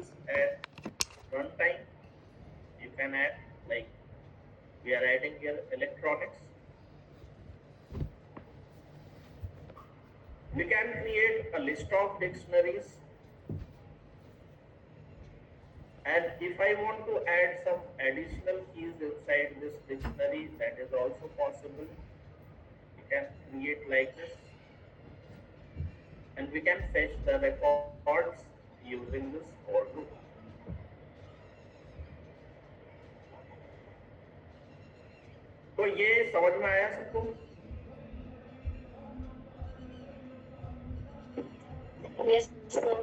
keys at runtime. You can add, like we are adding here electronics. We can create a list of dictionaries, and if I want to add some additional keys inside this dictionary, that is also possible. We can create like this, and we can fetch the records using this for loop. तो ये समझ में आया सबको? Yes, sir.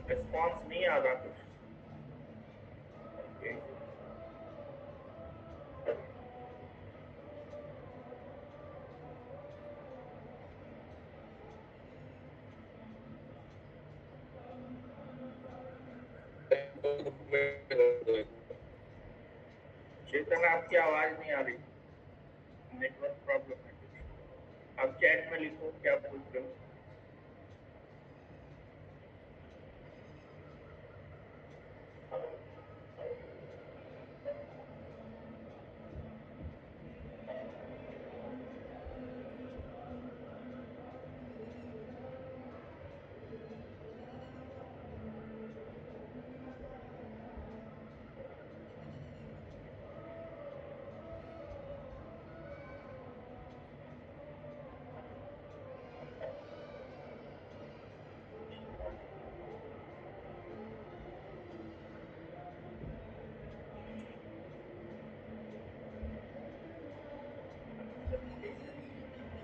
Response नहीं आ रहा कुछ? Okay. चेतन, आपकी आवाज नहीं आ रही, नेटवर्क प्रॉब्लम है कुछ। आप चैट में लिखो क्या पूछ रहे हो।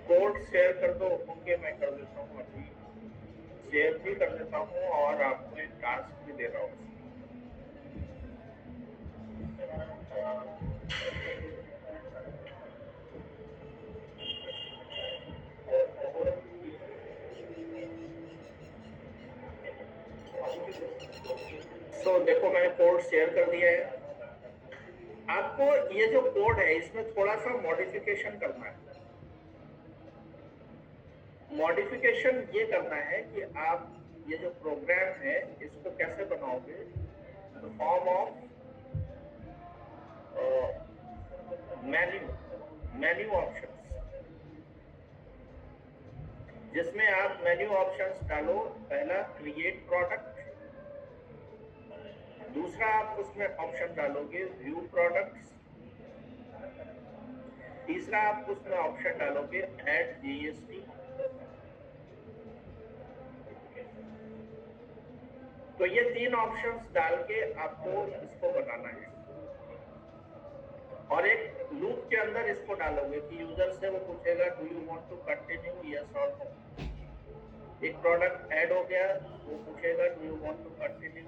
कोड शेयर कर दो, ओके मैं कर देता हूँ, अभी शेयर भी कर देता हूँ और आपको एक टास्क भी दे रहा हूँ। तो देखो मैंने कोड शेयर कर दिया है। आपको ये जो कोड है इसमें थोड़ा सा मॉडिफिकेशन करना है। मॉडिफिकेशन ये करना है कि आप ये जो प्रोग्राम है इसको कैसे बनाओगे, the form of menu options, जिसमें आप मेन्यू ऑप्शंस डालो। पहला क्रिएट प्रोडक्ट, दूसरा आप उसमें ऑप्शन डालोगे व्यू प्रोडक्ट्स, तीसरा आप उसमें ऑप्शन डालोगे ऐड जीएसटी। तो ये तीन ऑप्शंस डाल के आपको इसको बनाना है और एक लूप के अंदर इसको डालोगे कि यूजर से वो पूछेगा do you want to continue, yes और नो। एक प्रोडक्ट ऐड हो गया, वो पूछेगा do you want to continue.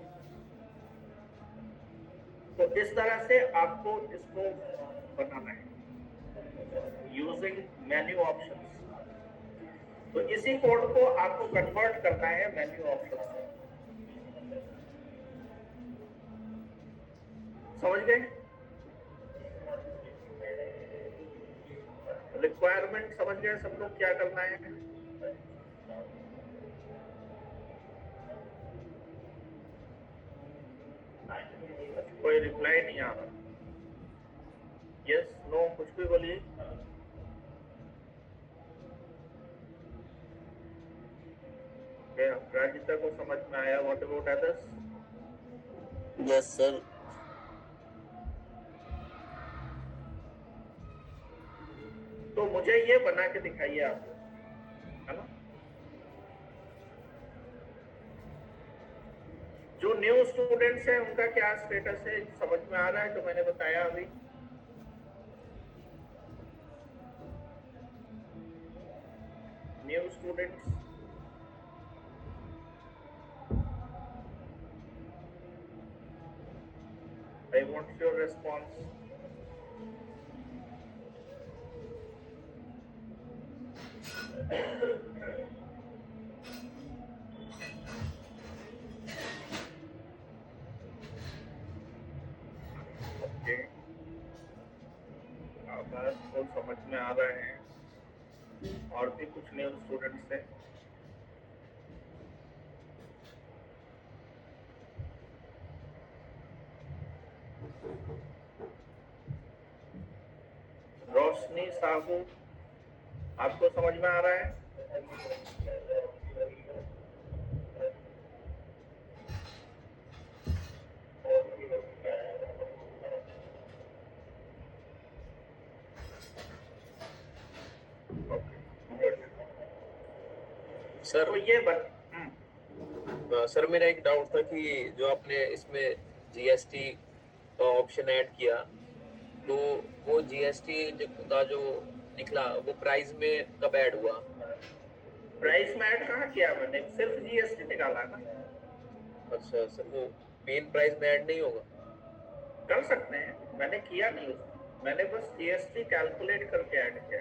तो इस तरह से आपको इसको बनाना है यूजिंग मेन्यू ऑप्शंस। तो इसी कोड को आपको कन्वर्ट करना है मेन्यू ऑप्शंस में। समझ गए? रिक्वायरमेंट समझ गए सब लोग क्या करना है? कोई रिप्लाई नहीं आ रहा। यस नो कुछ भी बोलिए। राजिता को समझ में आया? What about others? Yes sir. तो मुझे ये बना के दिखाइए आप, है ना? जो न्यू स्टूडेंट्स हैं उनका क्या स्टेटस है, समझ में आ रहा है जो मैंने बताया अभी? New students, I want your response. Okay, बात को समझ में आ रहा है। और भी कुछ न्यू स्टूडेंट्स हैं? साहू, आपको समझ में आ रहा है? सर तो ये सर मेरा एक डाउट था कि जो आपने इसमें जीएसटी का ऑप्शन ऐड किया, तो वो जीएसटी का जो निकला वो प्राइस में कब ऐड हुआ? प्राइस में ऐड कहाँ किया मैंने, सिर्फ जीएसटी निकाला ना। अच्छा सर, वो मेन प्राइस में ऐड नहीं होगा? कर सकते हैं, मैंने किया नहीं उसमें, मैंने बस जीएसटी कैलकुलेट करके ऐड किया।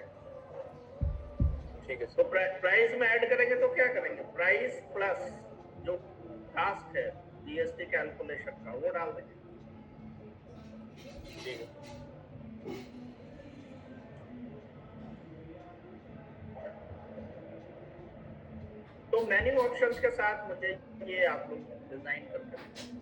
ठीक है तो सर। प्राइस में ऐड करेंगे तो क्या करेंगे, प्राइस प्लस जो कास्ट है जीएसटी कैलकुलेशन का वो डाल देंगे। ठीक है। तो मेन्यू ऑप्शंस के साथ मुझे ये आप लोग डिजाइन करके दें।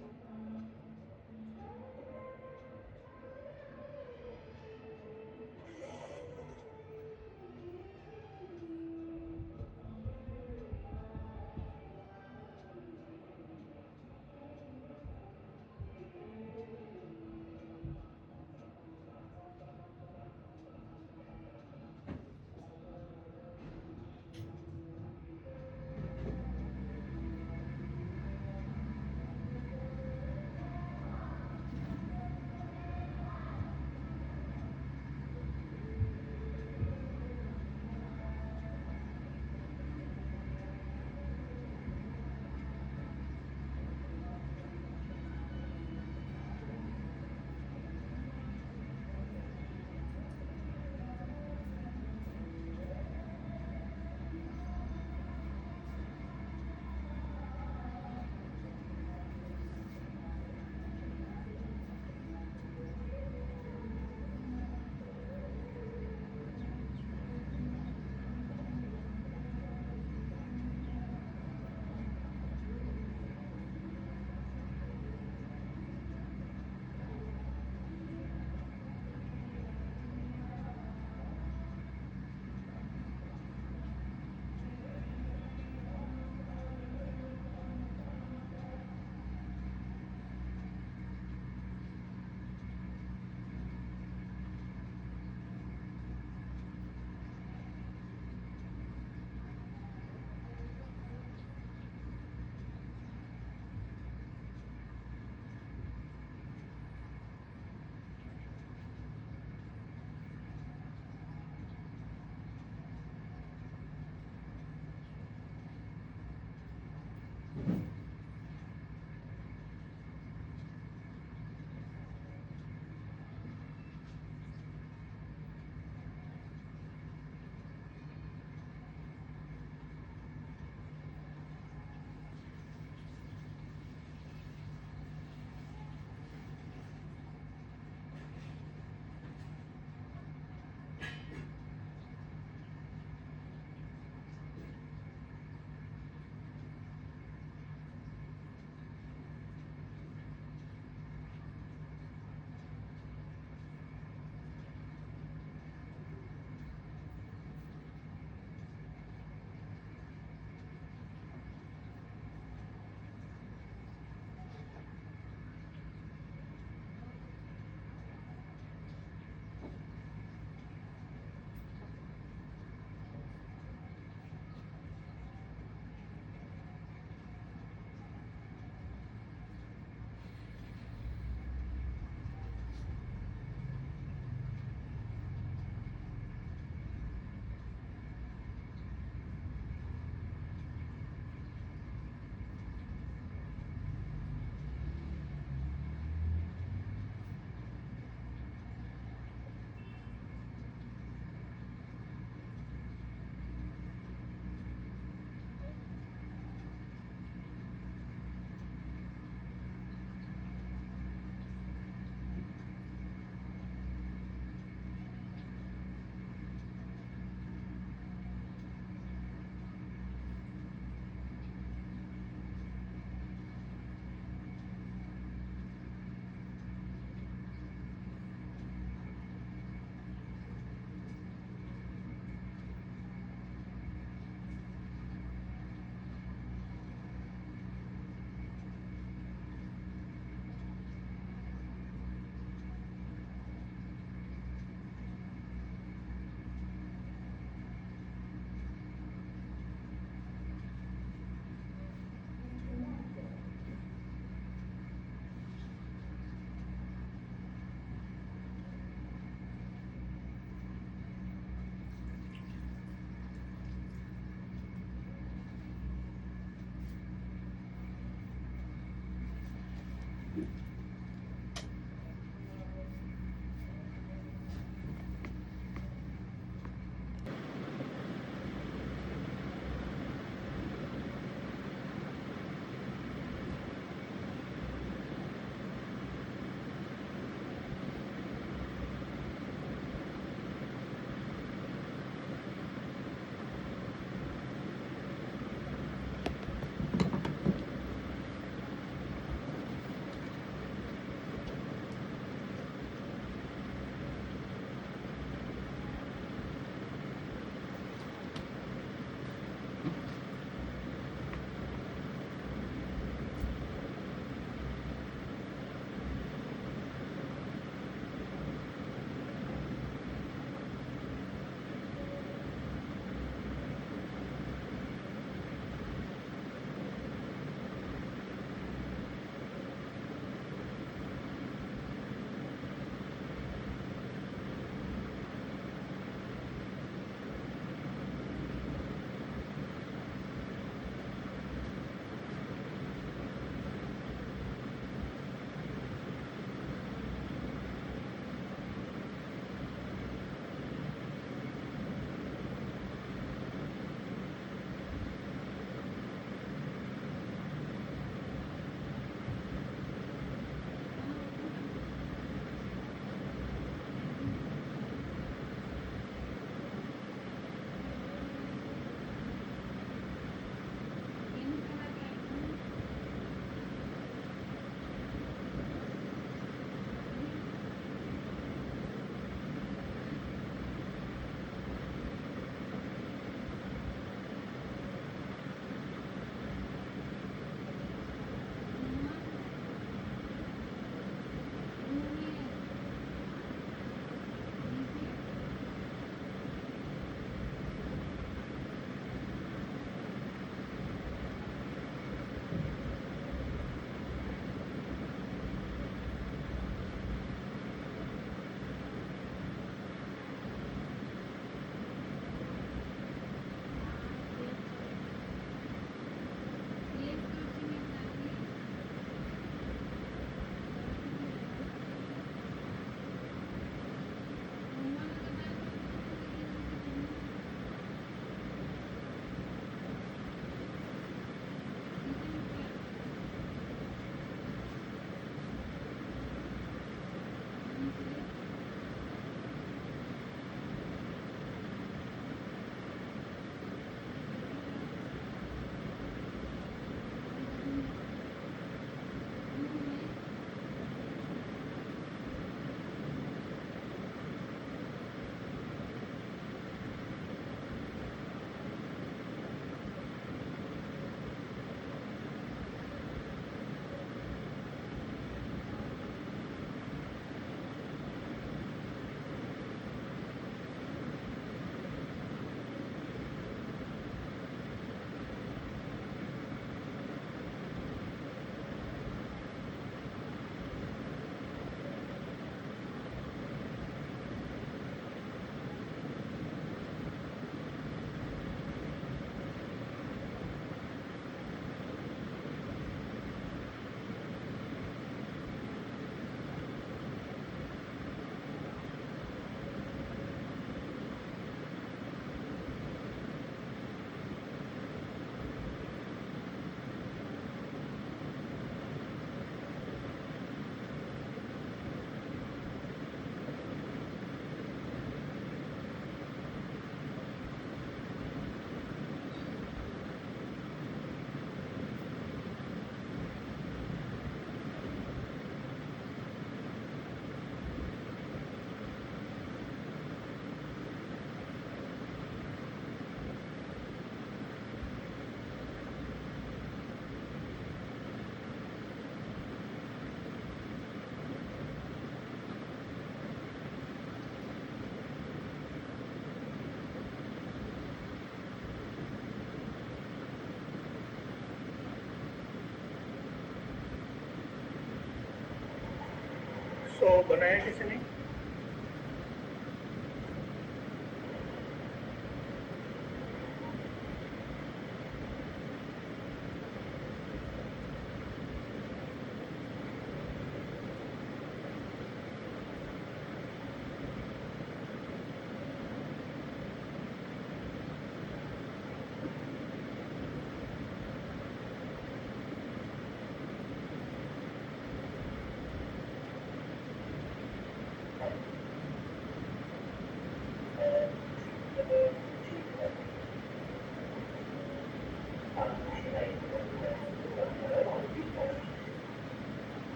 तो बनाया किसी ने?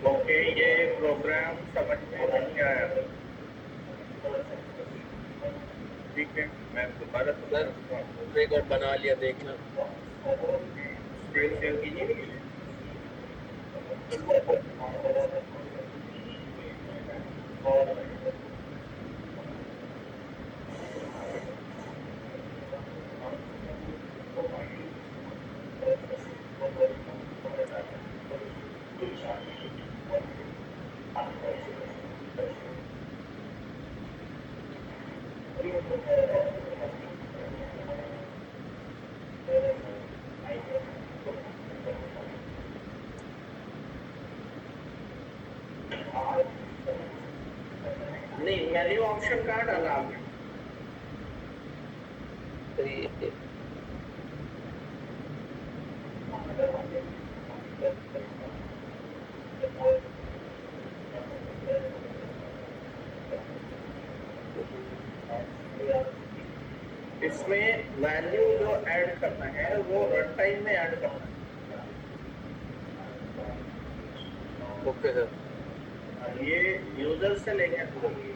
ओके, ये प्रोग्राम समझ में नहीं आया। ठीक है, मैं दोबारा सर एक और बना लिया, देखना। स्क्रीन शेयर कीजिए। नहीं, मेन्यू ऑप्शन कहाँ डाला आपने? सर ये इसमें वैल्यू जो ऐड करना है वो रन टाइम में ऐड करना ओके सर। है। ये यूजर से लेके ओके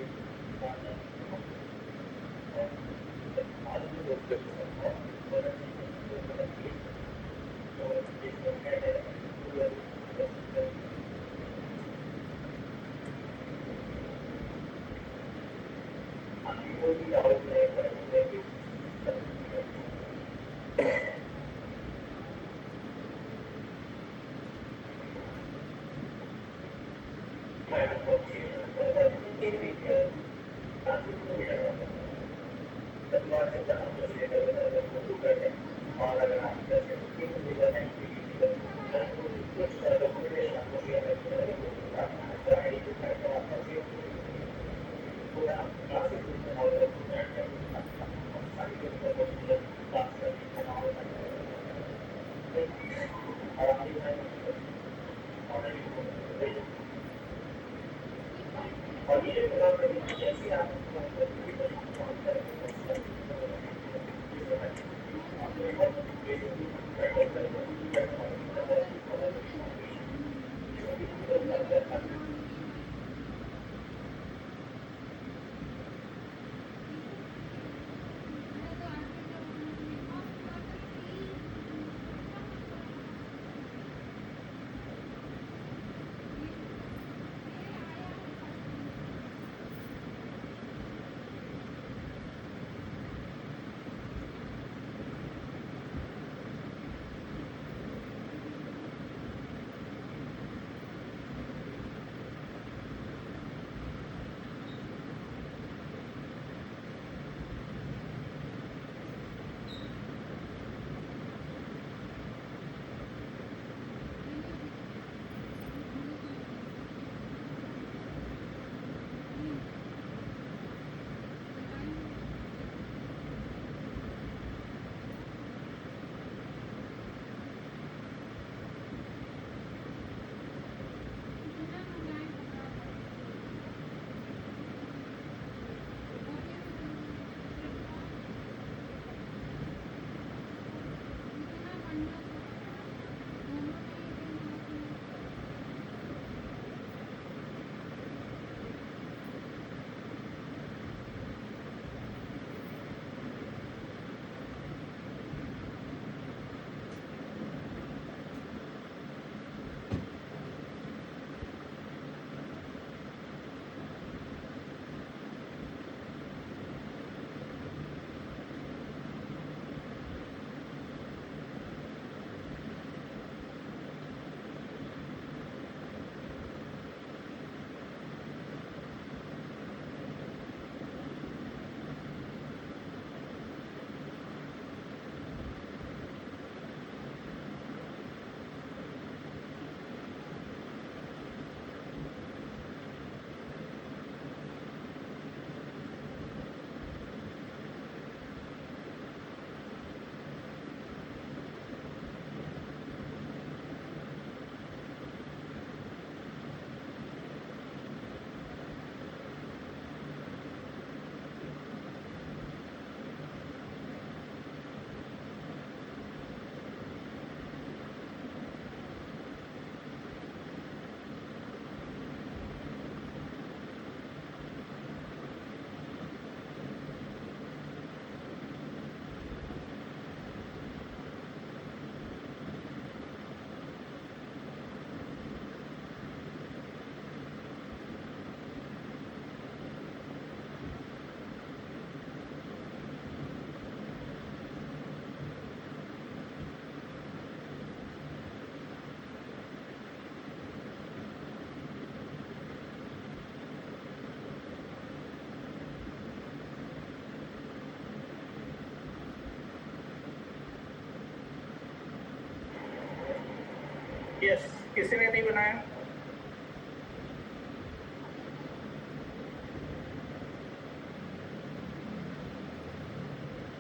यस, किसी ने नहीं बनाया?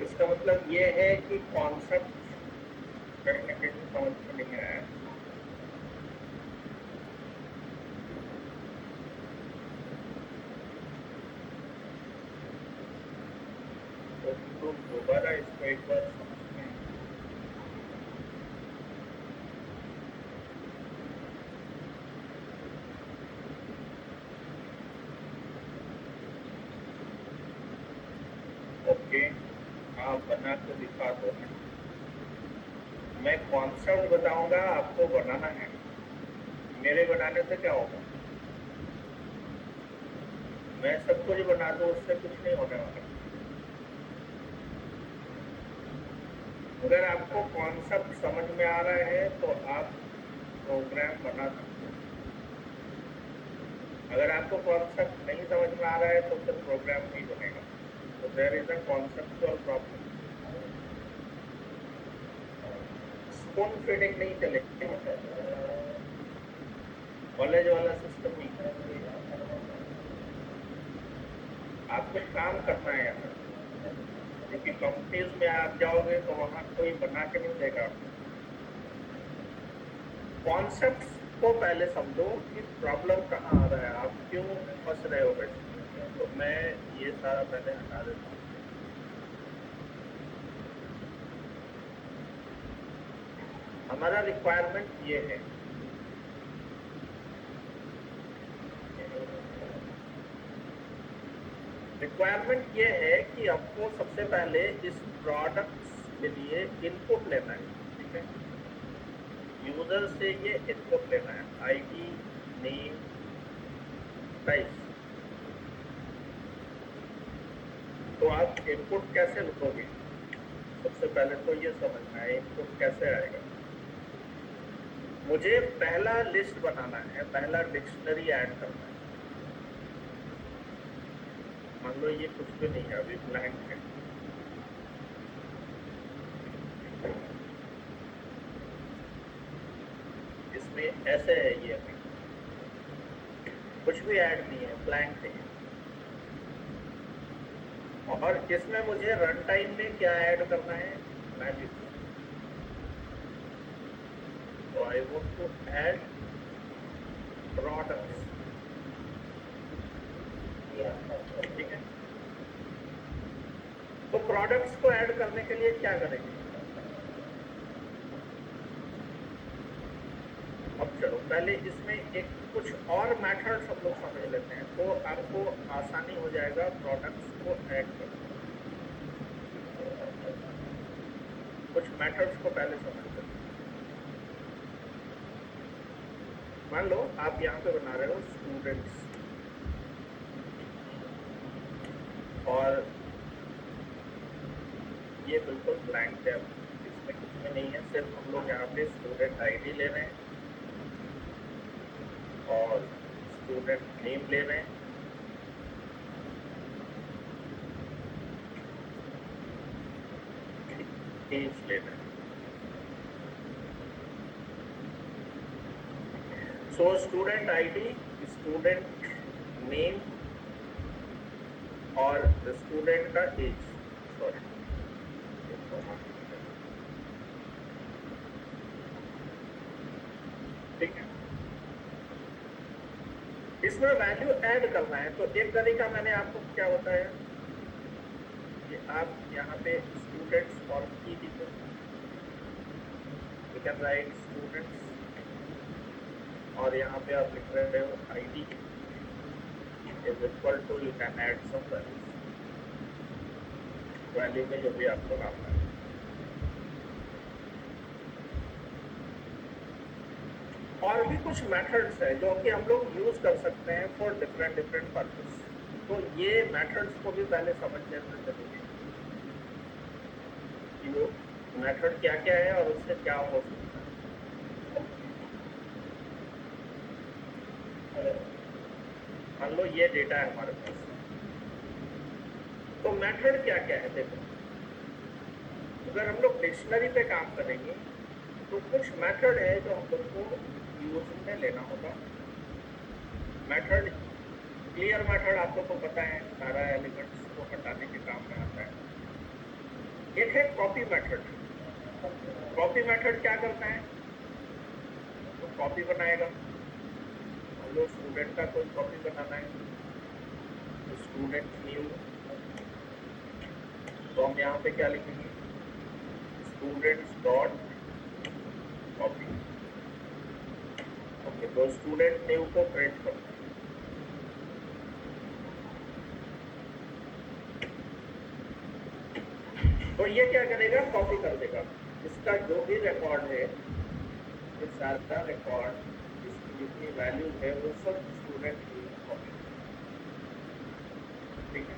इसका मतलब ये है कि कॉन्सेप्ट कहीं ना कहीं समझ में नहीं आया। तो दोबारा इसको एक बार समझते हैं। ओके, हाँ बना के दिखा दो। मैं कॉन्सेप्ट बताऊंगा, आपको बनाना है। मेरे बनाने से क्या होगा? मैं सब कुछ बना दूं, उससे कुछ नहीं होने वाला। अगर आपको कॉन्सेप्ट समझ में आ रहा है तो आप प्रोग्राम बना सकते हैं। अगर आपको कॉन्सेप्ट नहीं समझ में आ रहा है तो फिर प्रोग्राम नहीं बनेगा। तो there is a conceptual problem. Spoon feeding नहीं चलेगी, कॉलेज वाला सिस्टम नहीं। आपको काम करना है यहाँ, क्योंकि कंपनीज में आप जाओगे तो वहाँ कोई बना के नहीं देगा आपको। कॉन्सेप्ट को पहले समझो कि प्रॉब्लम कहाँ आ रहा है, आप क्यों फंस रहे हो बैठे। तो मैं ये सारा पहले हटा देता हूँ। हमारा रिक्वायरमेंट ये है, रिक्वायरमेंट ये है कि आपको सबसे पहले इस प्रोडक्ट्स के लिए इनपुट लेना है। ठीक है, यूजर से ये इनपुट लेना है, आईडी, नेम, प्राइस। तो आप इनपुट कैसे लोगे? सबसे पहले तो ये समझना है इनपुट कैसे आएगा। मुझे पहला लिस्ट बनाना है, पहला डिक्शनरी ऐड करना है। मान लो ये कुछ भी नहीं है, अभी ब्लैंक है। इसमें ऐसे है, ये अभी कुछ भी ऐड नहीं है, ब्लैंक है। और इसमें मुझे रन टाइम में क्या ऐड करना है? वैल्यू। तो I want to add products. ठीक है, तो प्रोडक्ट्स को ऐड करने के लिए क्या करेंगे? अब चलो पहले इसमें एक कुछ और मेथड्स हम लोग समझ लेते हैं, तो आपको आसानी हो जाएगा प्रोडक्ट्स को ऐड करना। कुछ मेथड्स को पहले समझ लेते हैं। मान लो आप यहाँ पे बना रहे हो स्टूडेंट्स, और ये बिल्कुल ब्लैंक है, इसमें कुछ भी नहीं है। सिर्फ हम लोग यहाँ पे स्टूडेंट आईडी ले रहे हैं और स्टूडेंट नेम ले रहे हैं। एज ले रहे हैं। So student ID, student name और स्टूडेंट का एज, सॉरी, ठीक है। इसमें वैल्यू ऐड करना है, तो एक तरीका मैंने आपको क्या बताया कि आप यहाँ पे स्टूडेंट्स और की लिखो। यू कैन राइट स्टूडेंट्स और यहाँ पे आप लिख रहे हो ID is equal to, you can add some value में जो भी आपको काम है। और भी कुछ मेथड्स हैं जो कि हम लोग यूज कर सकते हैं फॉर डिफरेंट पर्पस। तो ये मेथड्स को भी पहले समझ लेना जरूरी है कि वो मेथड क्या क्या है और उससे क्या हो सकता है। मान लो ये डेटा है हमारे पास, तो मेथड क्या क्या है देखो। अगर हम लोग डिक्शनरी पे काम करेंगे तो कुछ मेथड है जो हम लोग को यूज में लेना होगा। मेथड, क्लियर मेथड आप लोग को पता है, सारा एलिमेंट्स को हटाने के काम में आता है। एक है कॉपी मेथड। कॉपी मेथड क्या करता है? तो कॉपी बनाएगा, हम लोग स्टूडेंट का कोई कॉपी बनाना है, तो स्टूडेंट न्यू, तो हम यहाँ पे क्या लिखेंगे? Students dot copy. ओके, तो स्टूडेंट न्यू को प्रिंट करो। तो ये क्या करेगा? कॉपी कर देगा। इसका जो भी रिकॉर्ड है, ये सारा रिकॉर्ड, इसकी जितनी वैल्यू है वो सब स्टूडेंट की कॉपी। ठीक है,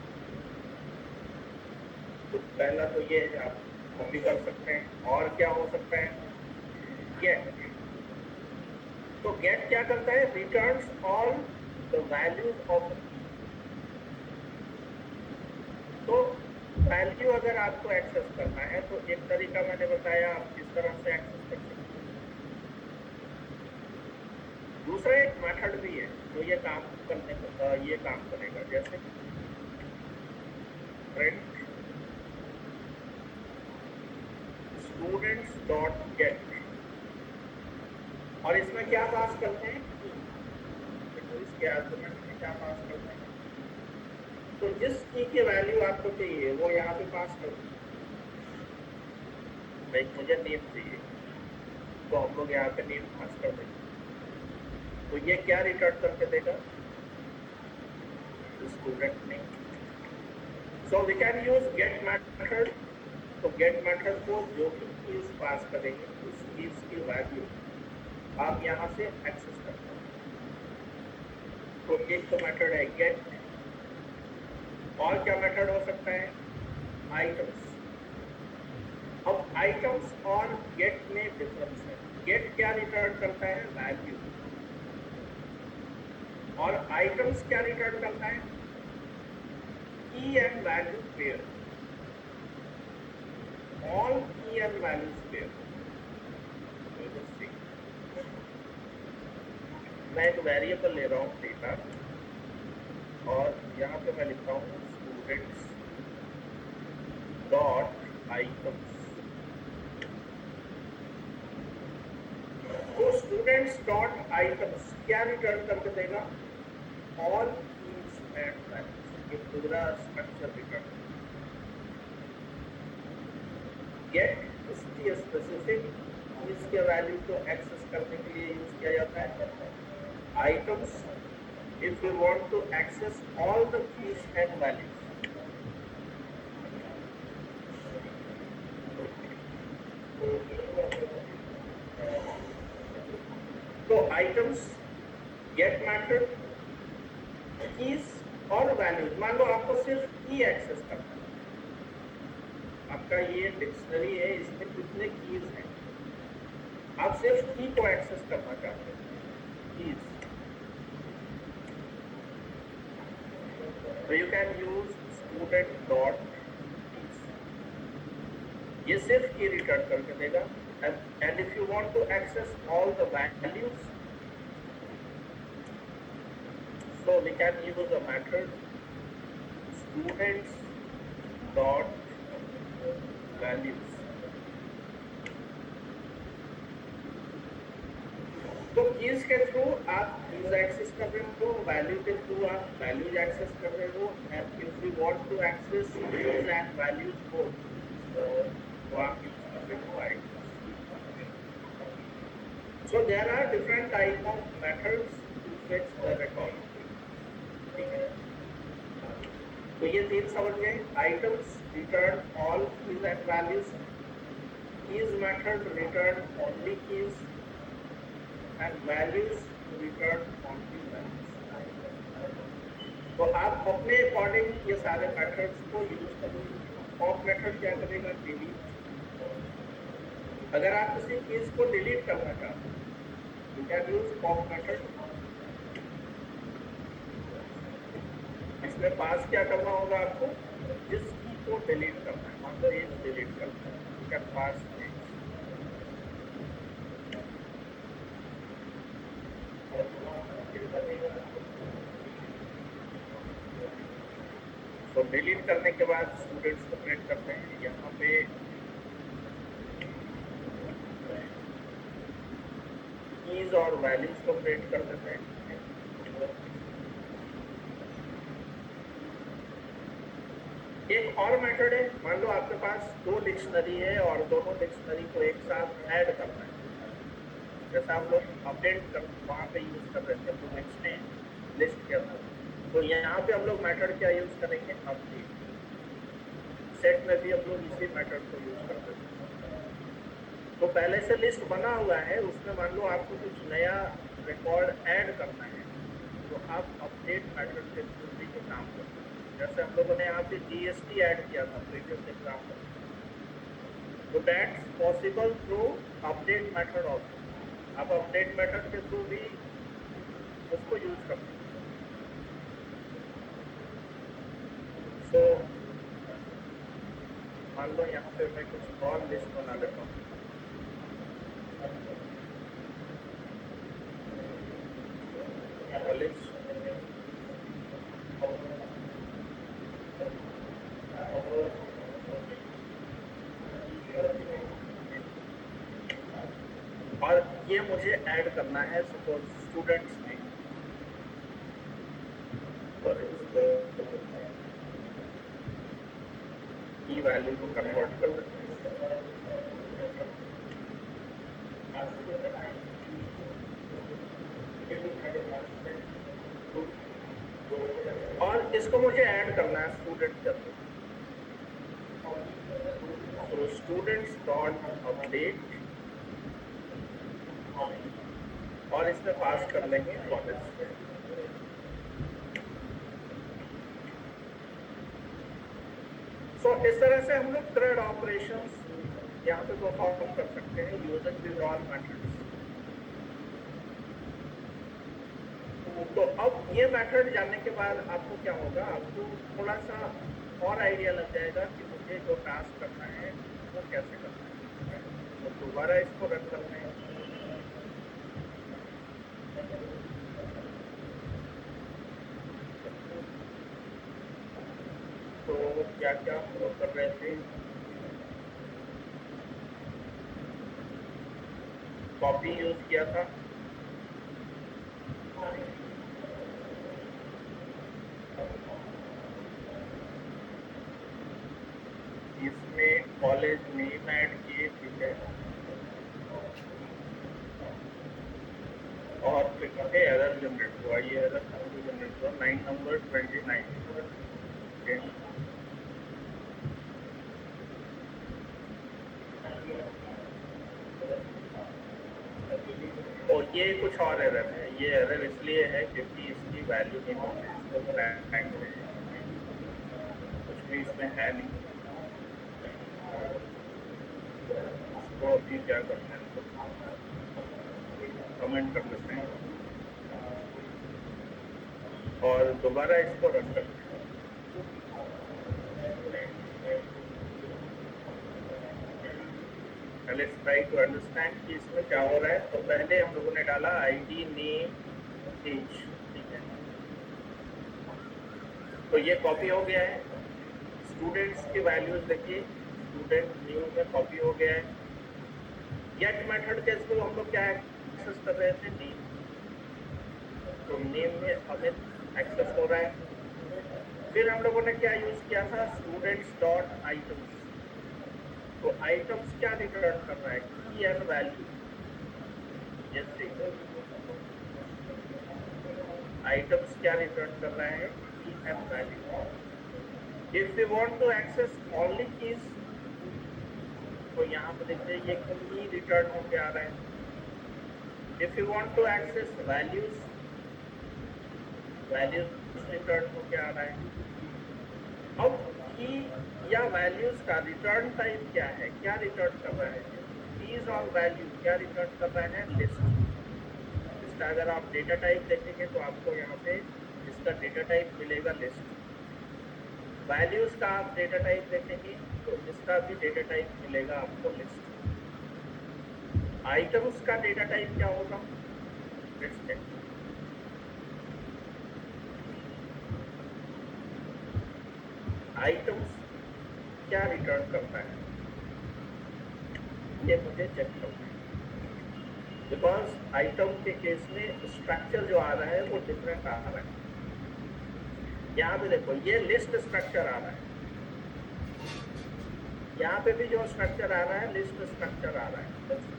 तो पहला तो ये है, आप कॉपी कर सकते हैं। और क्या हो सकता है? गेट। तो गेट क्या करता है? Returns all the values of. तो वैल्यू अगर आपको एक्सेस करना है तो एक तरीका मैंने बताया, आप किस तरह से एक्सेस कर सकते हैं। दूसरा एक मेथड भी है जो ये काम करेगा, जैसे प्रिंट स्टूडेंट्स डॉट गेट, और इसमें क्या पास करते हैं? तो इसके आर्गुमेंट में क्या पास करते हैं? तो जिस की वैल्यू आपको चाहिए वो यहाँ पे पास कर दो। भाई मुझे नेम चाहिए, तो हम लोग यहाँ पे नेम पास कर देंगे। तो ये क्या रिटर्न करके देगा? Student name. So we can use get method. तो गेट मेथड को जो भी कीज पास करेंगे उस कीज की वैल्यू आप यहाँ से एक्सेस कर सकते हैं। तो एक तो मेथड है गेट। और क्या मेथड हो सकता है? आइटम्स। अब आइटम्स और गेट में डिफरेंस है। गेट क्या रिटर्न करता है? वैल्यू। और आइटम्स क्या रिटर्न करता है? Key and value pair. All की एंड वैल्यूज पेयर। मैं एक वेरिएबल ले रहा हूँ डेटा, और यहाँ पे मैं लिखता हूँ स्टूडेंट्स डॉट आइटम्स। तो स्टूडेंट्स डॉट आइटम्स क्या रिटर्न करके देगा? All keys and values. ये पूरा स्ट्रक्चर रिटर्न। गेट इसकी स्पेसिफिक इसके वैल्यू को एक्सेस करने के लिए यूज किया जाता है। Items if you want to access all the keys and values. तो आइटम्स, गेट मेथड, कीज और वैल्यूज। मान लो आपको सिर्फ की एक्सेस करना है, आपका ये डिक्शनरी है, इसमें कितने कीज हैं, आप सिर्फ की को एक्सेस करना चाहते हैं, keys. So you can use student dot keys. ये सिर्फ की रिटर्न करके देगा। And if you want to access all the values, so we can use a method students dot values. तो कीज के थ्रू आप कीज एक्सेस कर रहे हो, वैल्यू के थ्रू आप वैल्यूज एक्सेस कर रहे हो। And if you want to access keys and values both, तो आप यूज कर रहे हो items. So there are different type of methods to fetch the record. ठीक है, तो ये तीन समझ गए। Items return all keys and values, keys method return only keys, and values return only values. तो आप अपने अकॉर्डिंग ये सारे मेथड्स को यूज करोगे। पॉप मेथड क्या करेगा? डिलीट। अगर आप किसी चीज को डिलीट करना चाहते हैं, you can use pop method. इसमें पास क्या करना होगा आपको? जिस की को डिलीट करना है, मान लो एक डिलीट करना है, यू कैन पास डिलीट करने के बाद स्टूडेंट्स को प्रिंट करते हैं। यहाँ पे कीज और वैल्यूज को प्रिंट कर देते हैं। एक और मेथड है, मान लो आपके पास दो डिक्शनरी है और दोनों डिक्शनरी को एक साथ ऐड करना है। जैसा हम लोग अपडेट कर वहाँ पे यूज कर रहे थे, हम लोग नेक्स्ट ने लिस्ट किया था, तो यहाँ पे हम लोग मेथड क्या यूज करेंगे, अपडेट। सेट में भी हम लोग इसी मेथड को यूज करते थे। तो पहले से लिस्ट बना हुआ है, उसमें मान लो आपको कुछ नया रिकॉर्ड ऐड करना है, तो आप अपडेट मेथड के थ्रू भी ये काम करते हैं। जैसे हम लोगों ने यहाँ पे GST ऐड किया था प्रीवियस एग्जाम्पल, तो that's possible through update method also. आप अपडेट मेथड के थ्रू भी उसको यूज कर सकते हैं। सो मान लो यहाँ पे मैं कुछ और लिस्ट बना लेता हूँ। और ये मुझे ऐड करना है सपोज स्टूडेंट्स में, और इसको की वैल्यू को कन्वर्ट कर देते हैं। और इसको मुझे ऐड करना है स्टूडेंट के अंदर। तो स्टूडेंट्स डॉट अपडेट और इसमें पास कर लेंगे कॉलेज। सो इस तरह से हम लोग थ्रेड ऑपरेशंस यहाँ पे परफॉर्म कर सकते हैं यूजिंग दिस ऑल मेथड्स। तो अब ये मेथड जानने के बाद आपको क्या होगा, आपको थोड़ा सा और आइडिया लग जाएगा कि मुझे जो टास्क करना है वो कैसे करना है। तो दोबारा इसको रन करना है। तो क्या क्या हम लोग कर रहे थे, कॉपी यूज किया था, इसमें कॉलेज नेम ऐड किए, ठीक है, और फिर कहते एरर जनरेट हुआ, ये एरर जनरेट हुआ 9 नंबर 29। और ये कुछ और एरर है, ये एरर इसलिए है क्योंकि इसकी वैल्यू नहीं होती, इसको रैंक कुछ भी इसमें है नहीं। इसको अभी क्या करते हैं, कमेंट कर देते हैं और दोबारा इसको रन करते हैं। Let's try to understand कि इसमें क्या हो रहा है। तो पहले हम लोगों ने डाला ID नेम एज, ठीक है, तो ये कॉपी हो गया है। स्टूडेंट्स की वैल्यूज देखिए, स्टूडेंट न्यू में कॉपी हो गया है। गेट मेथड के थ्रू हम लोग क्या एक्सेस कर रहे थे, नेम, तो नेम में अमित एक्सेस हो रहा है। फिर हम लोगों ने क्या यूज किया था, स्टूडेंट्स डॉट आइटम्स, तो आइटम्स क्या रिटर्न कर रहा है, की एंड वैल्यू। आइटम्स क्या रिटर्न कर रहा है, key and value. If we want to access only keys, तो यहाँ पे देखते हैं ये की रिटर्न होके आ रहा है। If you want to access values, values return होके आ रहा है। अब की या वैल्यूज का रिटर्न टाइप क्या है, क्या रिटर्न कर रहा है, कीज और वैल्यू क्या रिटर्न कर रहा है, लिस्ट। इसका अगर आप डेटा टाइप देखेंगे तो आपको यहाँ पे इसका डेटा टाइप मिलेगा लिस्ट। वैल्यूज का आप डेटा टाइप देखेंगे तो इसका भी डेटा टाइप मिलेगा आपको लिस्ट। आइटम्स का डेटा टाइप क्या होगा, लिस्ट। आइटम्स क्या रिटर्न करता है, ये मुझे चेक करना है। बिकॉज आइटम के केस में स्ट्रक्चर जो आ रहा है वो डिफरेंट आ रहा है। यहाँ पे देखो ये लिस्ट स्ट्रक्चर आ रहा है, यहाँ पे भी जो स्ट्रक्चर आ रहा है लिस्ट स्ट्रक्चर आ रहा है।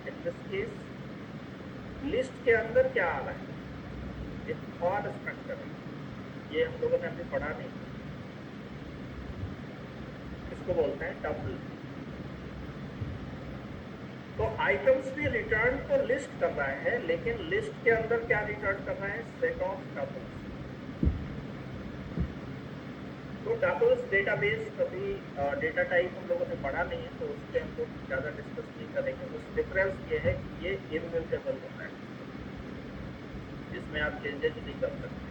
इन दिस केस लिस्ट के अंदर क्या आ रहा है, एक और स्ट्रक्चर है, ये हम लोगों ने अभी पढ़ा नहीं, इसको बोलते हैं टपल। तो आइटम्स भी रिटर्न तो लिस्ट कर रहा है, लेकिन लिस्ट के अंदर क्या रिटर्न कर रहा है, सेट ऑफ टपल्स। तो टपल्स डेटाबेस कभी डेटा टाइप हम लोगों ने पढ़ा नहीं है, तो उसके हम लोग ज़्यादा डिस्कस नहीं करेंगे। उस डिफरेंस ये है कि ये इम्यूटेबल होता है, जिसमें आप चेंजेस नहीं कर सकते।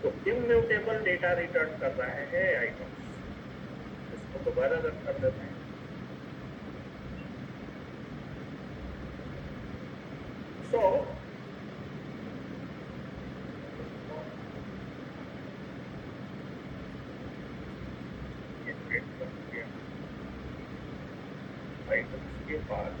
तो इम्यूटेबल डेटा रिटर्न कर रहा है आइटम्स। इसको दोबारा रन कर देते हैं। सो आइटम्स के बाद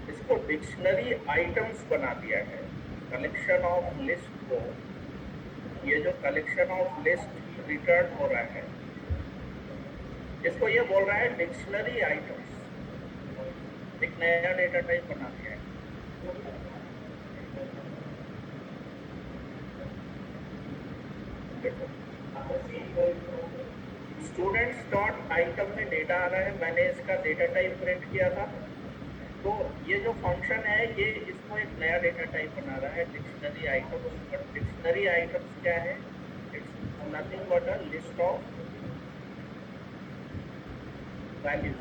इसको डिक्शनरी आइटम्स बना दिया है। कलेक्शन ऑफ लिस्ट को, ये जो कलेक्शन ऑफ लिस्ट रिटर्न हो रहा है, इसको ये बोल रहा है डिक्शनरी आइटम्स। एक नया डेटा टाइप बना दिया है। देखो स्टूडेंट्स डॉट आइटम में डेटा आ रहा है, मैंने इसका डेटा टाइप प्रिंट किया था। तो ये जो फंक्शन है ये इसको एक नया डेटा टाइप बना रहा है, डिक्शनरी आइटम। पर डिक्शनरी आइटम्स क्या है, it's nothing but a list of values.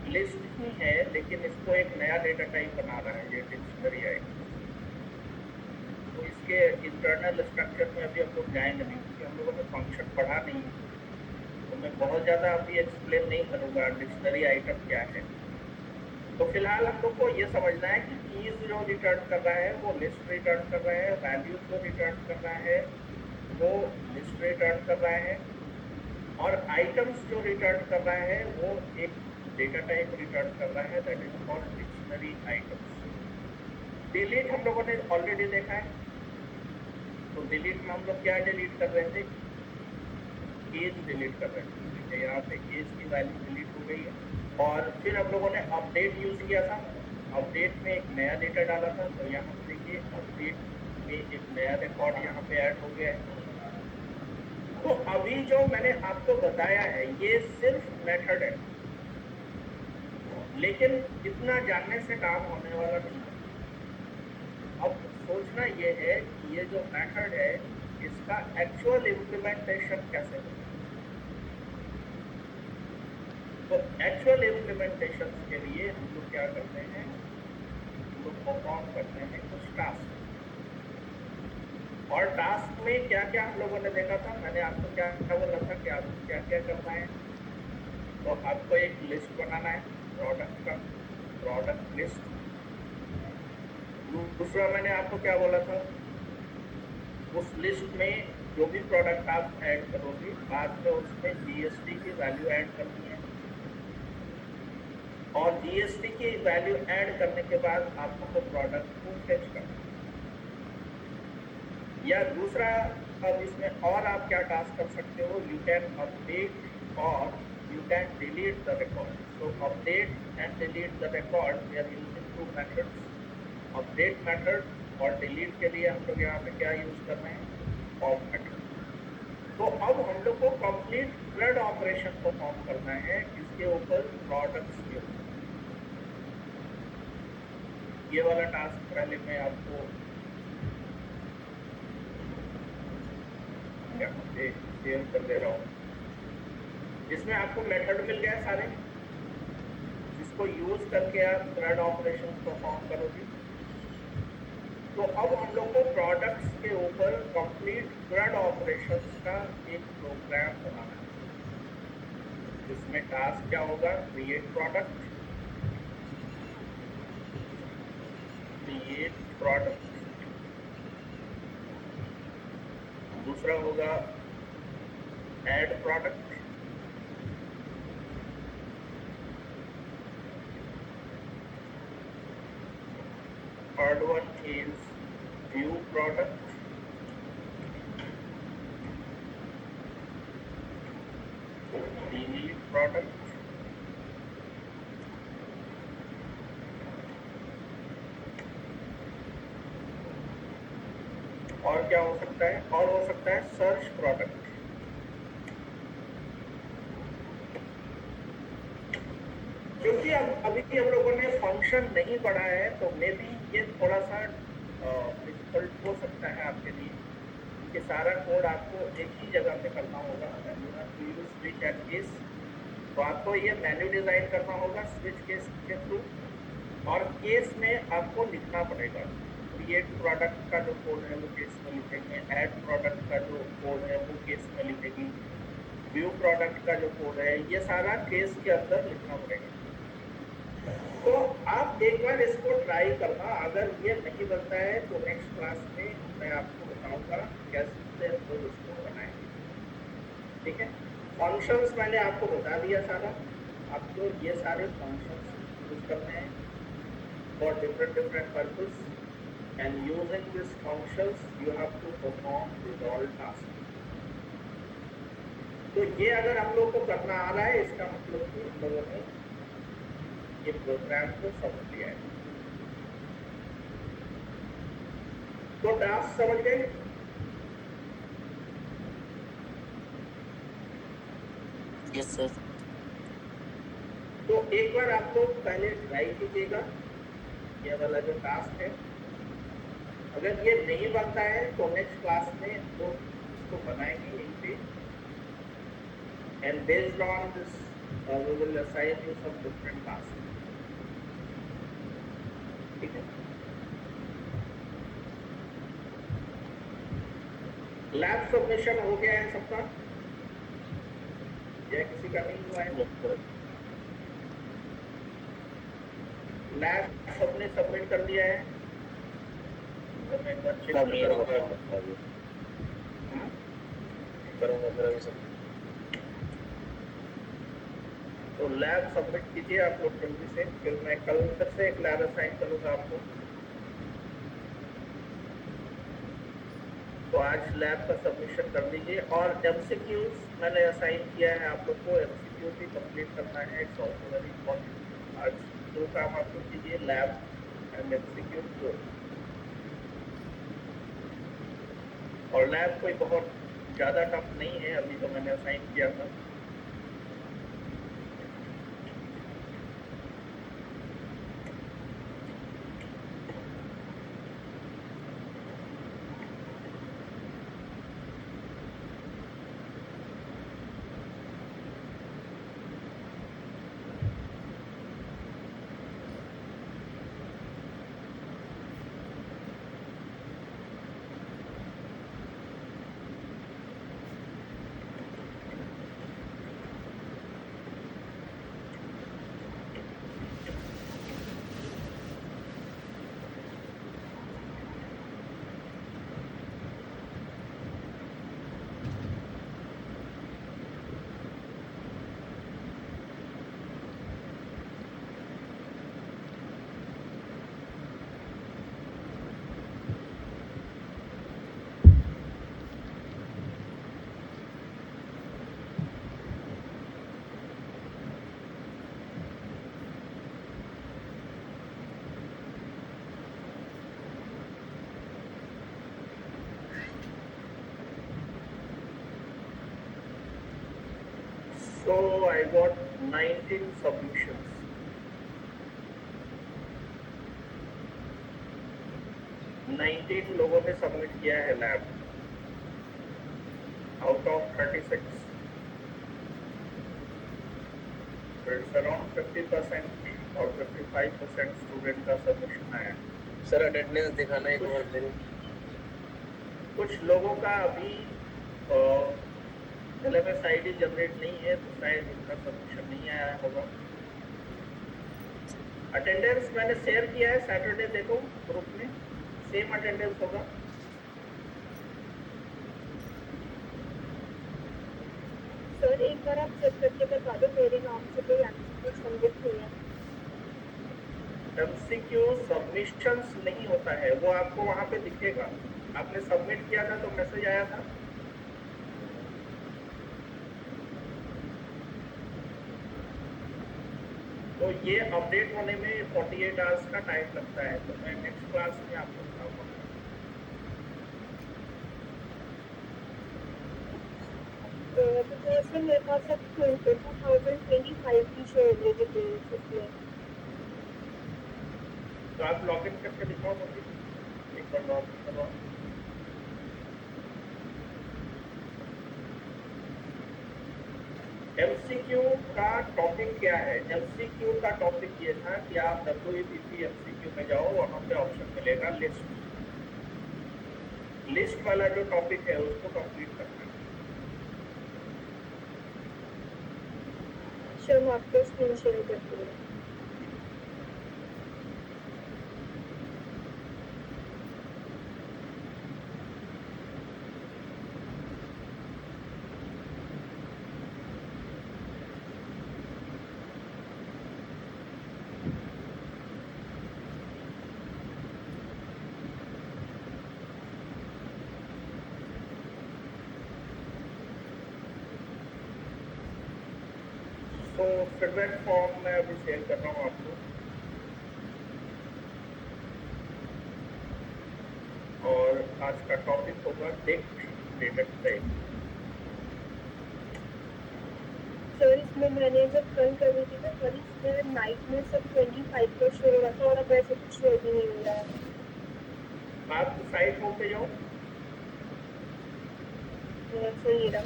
List ही है, लेकिन इसको एक नया डेटा टाइप बना रहा है ये डिक्शनरी आइटम। तो इसके इंटरनल स्ट्रक्चर में अभी हम लोग जाएंगे नहीं, क्योंकि हम लोगों ने फंक्शन पढ़ा नहीं है, तो मैं बहुत ज़्यादा अभी एक्सप्लेन नहीं करूँगा डिक्शनरी आइटम क्या है। तो फिलहाल हम लोग को ये समझना है कि कीज जो रिटर्न कर रहा है वो लिस्ट रिटर्न कर रहा है, वैल्यूज जो रिटर्न कर रहा है वो लिस्ट रिटर्न कर रहा है, और आइटम्स जो रिटर्न कर रहा है वो एक डेटा टाइप रिटर्न कर रहा है, that is called dictionary items. Delete हम लोगों ने ऑलरेडी देखा है। तो डिलीट में हम लोग क्या डिलीट कर रहे थे, केज डिलीट कर रहे थे। ठीक है, यहाँ पे केज की वैल्यू डिलीट हो गई है। और फिर हम लोगों ने अपडेट यूज किया था, अपडेट में एक नया डेटा डाला था। तो यहाँ पे देखिए अपडेट में एक नया रिकॉर्ड यहाँ पे ऐड हो गया है। तो अभी जो मैंने आपको बताया है ये सिर्फ मेथड है, लेकिन इतना जानने से काम होने वाला नहीं है। अब सोचना ये है कि ये जो मेथड है इसका एक्चुअल इम्प्लीमेंटेशन कैसे होगा। तो एक्चुअल इम्प्लीमेंटेशन के लिए हम लोग क्या करते हैं, हम लोग परफॉर्म करते हैं कुछ टास्क। और टास्क में क्या क्या हम लोगों ने देखा था, मैंने आपको क्या क्या बोला था कि आपको क्या क्या करना है। तो आपको एक लिस्ट बनाना है प्रोडक्ट का, प्रोडक्ट लिस्ट। दूसरा मैंने आपको क्या बोला था, उस लिस्ट में जो भी प्रोडक्ट आप ऐड करोगे बाद में उसमें जीएसटी की वैल्यू ऐड करनी है, और जीएसटी की वैल्यू ऐड करने के बाद आपको तो प्रोडक्ट को फेच करना है। या दूसरा, अब इसमें और आप क्या टास्क कर सकते हो, यू कैन अपडेट और you can delete the record. So update and delete the record, we are using two methods. Update method और डिलीट के लिए हम लोग यहाँ पे क्या यूज कर रहे हैं, पॉप मेथड। तो अब हम लोग को कंप्लीट थ्रेड ऑपरेशन परफॉर्म करना है इसके ऊपर प्रोडक्ट्स के ऊपर। ये वाला टास्क पहले मैं आपको यहाँ पे शेयर कर दे रहा हूँ। इसमें आपको मेथड मिल गया सारे, जिसको यूज करके आप थ्रेड ऑपरेशन परफॉर्म करोगे। तो अब हम लोग को प्रोडक्ट्स के ऊपर कंप्लीट ग्रड ऑपरेशंस का एक प्रोग्राम बनाना है। इसमें टास्क क्या होगा? क्रिएट प्रोडक्ट, दूसरा होगा add product, third one is view product, delete product, और क्या हो सकता है? और हो सकता है सर्च प्रोडक्ट। क्योंकि अब अभी हम लोगों ने फंक्शन नहीं पढ़ा है तो मे बी ये थोड़ा सा डिफिकल्ट हो सकता है आपके लिए कि सारा कोड आपको एक ही जगह पे करना होगा। स्विच एंड केस, तो आपको ये मैन्यू डिजाइन करना होगा स्विच केस के थ्रू, और केस में आपको लिखना पड़ेगा। क्रिएट प्रोडक्ट का जो कोड है वो केस में लिखेंगे, ऐड प्रोडक्ट का जो कोड है वो केस में लिखेगी, व्यू प्रोडक्ट का जो कोड है ये सारा केस के अंदर लिखना पड़ेगा। तो आप एक बार इसको ट्राई करना, अगर ये नहीं बनता है तो नेक्स्ट क्लास में मैं आपको बताऊंगा कैसे हम लोग इसको बनाएंगे। ठीक है, फंक्शंस मैंने आपको बता दिया सारा। आपको ये सारे फंक्शंस यूज करने हैं for different purpose, and using this functions you have to perform resolve task. तो ये अगर हम लोग को करना आ रहा है इसका मतलब कि हम लोगों ने ये प्रोग्राम को समझ लिया है। तो टास्क समझ गए? Yes sir. तो एक बार आप लोग पहले ट्राई कीजिएगा ये वाला जो टास्क है। अगर ये नहीं बनता है तो नेक्स्ट क्लास में हम लोग इसको बनाएंगे यहीं पे, and based on this we will assign you some different task. ठीक है, लैब सबमिशन हो गया है सबका या किसी का नहीं हुआ है? लैब सबने सबमिट कर दिया है? तो मैं एक बार चेक करूंगा फिर अभी सब। तो लैब सबमिट कीजिए आप लोग जल्दी से, फिर मैं कल फिर से एक लैब असाइन करूंगा आपको। तो आज लैब का सबमिशन कर दीजिए, और एमसीक्यूज मैंने असाइन किया है आप लोग को, एमसीक्यू भी कंप्लीट करना है। It's also very important. आज दो काम आप लोग कीजिए, लैब एंड एमसीक्यू दो। और लैब कोई बहुत ज़्यादा टफ नहीं है, अभी तो मैंने असाइन किया था। So I got 19 submissions. 19 लोगों ने सबमिट किया है lab, out of 36। It's around 50% और 55% स्टूडेंट का सबमिशन आया। सर अटेंडेंस दिखाना एक बार मेरे। कुछ लोगों का अभी LMS ID जनरेट नहीं है, तो शायद इनका सबमिशन नहीं आया होगा। अटेंडेंस मैंने शेयर किया है, सैटरडे देखो ग्रुप में, सेम अटेंडेंस होगा। सर एक बार आप चेक करके बता दो, मेरे नाम से कोई एमसीक्यू सबमिट हुई है। MCQ सबमिशंस नहीं होता है, वो आपको वहां पे दिखेगा। आपने सबमिट किया था तो मैसेज आया था। तो ये अपडेट होने में 48 आवर्स का टाइम लगता है, तो मैं नेक्स्ट क्लास में आपको बताऊंगा। तो सर मेरे पास अब 2025 की शो हो रही है। तो आप लॉग इन करके दिखाओ मुझे, एक बार लॉग इन करवाओ। MCQ का टॉपिक क्या है? MCQ का टॉपिक ये था कि आप WEPP MCQ में जाओ, वहां पे ऑप्शन मिलेगा लिस्ट। लिस्ट वाला जो टॉपिक है उसको कंप्लीट करना है। सर मैं आपको स्क्रीन शेयर करती हूँ। तो फीडबैक फॉर्म मैं अभी शेयर कर रहा हूँ आपको, और आज का टॉपिक होगा डेटा टाइप। सर इसमें मैंने जब कल कर रही थी तो कल इसमें नाइट में सब 25 का शो हो रहा था, और अब ऐसे कुछ शो भी नहीं हो रहा है। आप साइट होम पे जाओ। सर ये रहा।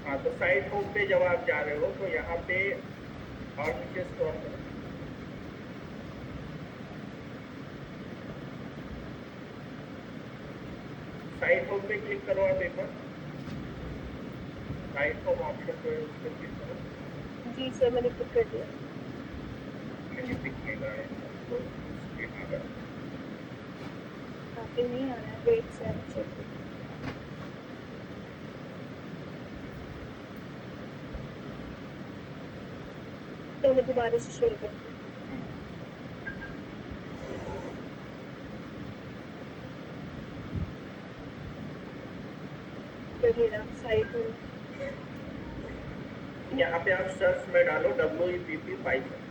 हाँ, तो साइट होम पे जब आप जा रहे हो तो यहाँ पे और नीचे स्क्रॉल करो, साइट होम पे क्लिक करो। आप एक बार साइट होम ऑप्शन पे उस पर क्लिक करो। जी सर मैंने क्लिक कर दिया। नहीं दिखेगा, तो स्क्रीन आ गया। आगे नहीं आ रहा है, वेट सर चेक। तो मैं दोबारा से शेयर करती हूँ। तो ये रहा साइट हूँ। यहाँ पे आप सर्च में डालो WEPP पाइथन।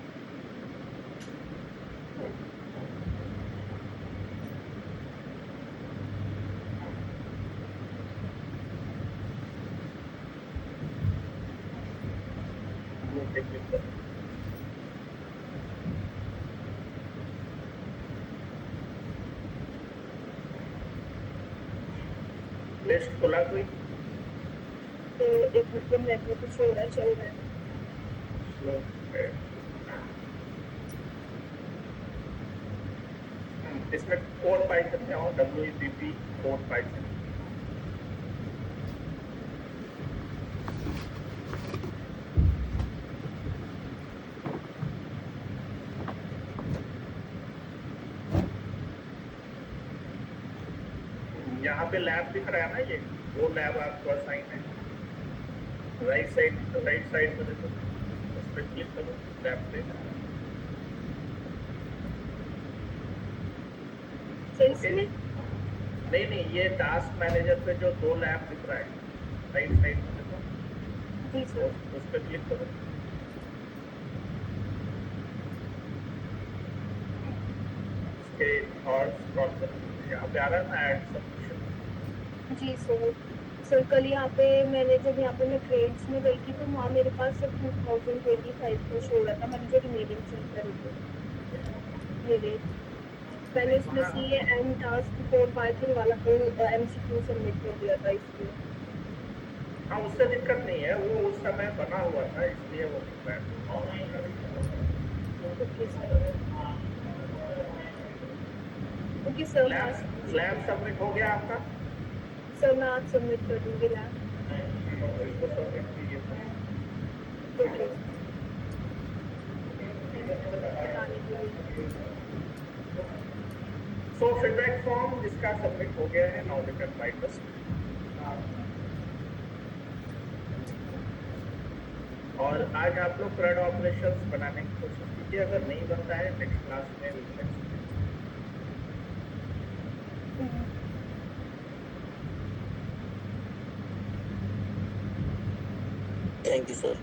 क्लिक करो। लिस्ट खुला कोई? तो एक मतलब नेटवर्क कुछ हो रहा है, चल रहा है। इसमें कोड पाइथन में आओ, WEPP कोड पाइथन। यहाँ पे लैब दिख रहा है ना, ये वो लैब आपको असाइन है। राइट साइड में देखो, उस पर क्लिक करो लैब पे। सर इसमें नहीं, ये टास्क मैनेजर पे जो दो लैब दिख रहा है राइट साइड में देखो, जी सर। उस पर क्लिक करो। उसके और स्क्रॉल करो, यहाँ पे आ रहा है ना ऐड सबमिशन। जी सर। सर कल यहाँ पे मैंने जब यहाँ पे मैं ट्रेड्स में गई थी तो वहाँ मेरे पास सिर्फ 2025 का शो हो रहा था। मैंने जो रिमेनिंग चेक करी थी मेरे, मैंने इसमें से ये एंड टास्क कोड पाइथन वाला को MCQ सबमिट कर दिया था इसलिए। हाँ, उससे दिक्कत नहीं है, वो उस समय बना हुआ था इसलिए वो दिख रहा है। Okay sir. Okay sir, slab submit हो गया आपका? सर मैं आज सबमिट कर दूंगी लैब। इसको सबमिट कीजिए सर। ओके, बताने के लिए। सो फीडबैक फॉर्म जिसका सबमिट हो गया है, नाउ रिटर्न बाय ट्रस्ट। और आज आप लोग फ्लड ऑपरेशंस बनाने की कोशिश कीजिए, अगर नहीं बनता है नेक्स्ट क्लास में we will explain. Thank you, sir.